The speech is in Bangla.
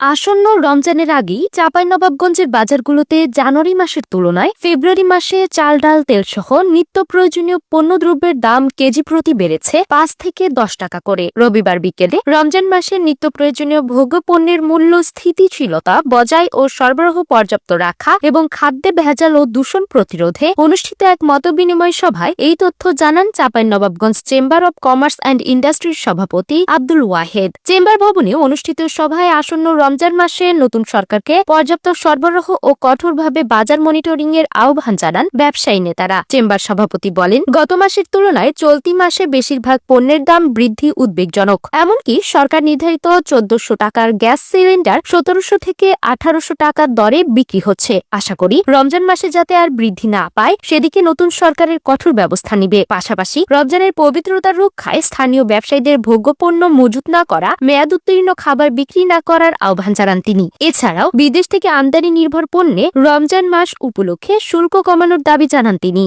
আসন্ন রমজানের আগেই চাঁপাইনবাবগঞ্জের বাজারগুলোতে জানুয়ারি মাসের তুলনায় ফেব্রুয়ারি মাসে চাল ডাল তেলসহ নিত্য প্রয়োজনীয় পণ্যদ্রব্যের দাম কেজি প্রতি বেড়েছে ৫ থেকে ১০ টাকা করে। রবিবার বিকেলে রমজান মাসের নিত্য প্রয়োজনীয় ভোগ্যপণ্যের মূল্য স্থিতিশীলতা বজায় ও সরবরাহ পর্যাপ্ত রাখা এবং খাদ্যে ভেজাল ও দূষণ প্রতিরোধে অনুষ্ঠিত এক মতবিনিময় সভায় এই তথ্য জানান Chapainawabganj chamber of commerce and ইন্ডাস্ট্রির সভাপতি আব্দুল ওয়াহেদ। চেম্বার ভবনে অনুষ্ঠিত সভায় আসন্ন রমজান মাসে নতুন সরকারকে পর্যাপ্ত সরবরাহ ও কঠোরভাবে বাজার মনিটরিং এর আহ্বান জানান ব্যবসায়ী নেতারা। চেম্বার সভাপতি বলেন, গত মাসের তুলনায় চলতি মাসে বেশিরভাগ পণ্যের দাম বৃদ্ধি উদ্বেগজনক। এমনকি সরকার নির্ধারিত ১৪০০ টাকার গ্যাস সিলিন্ডার ১৭০০ থেকে ১৮০০ টাকার দরে বিক্রি হচ্ছে। আশা করি রমজান মাসে যাতে আর বৃদ্ধি না পায় সেদিকে নতুন সরকারের কঠোর ব্যবস্থা নিবে। পাশাপাশি রমজানের পবিত্রতা রক্ষায় স্থানীয় ব্যবসায়ীদের ভোগ্যপণ্য মজুত না করা, মেয়াদ উত্তীর্ণ খাবার বিক্রি না করার আহ্বান জানান তিনি। এছাড়াও বিদেশ থেকে আমদানি নির্ভর পণ্যে রমজান মাস উপলক্ষে শুল্ক কমানোর দাবি জানান তিনি।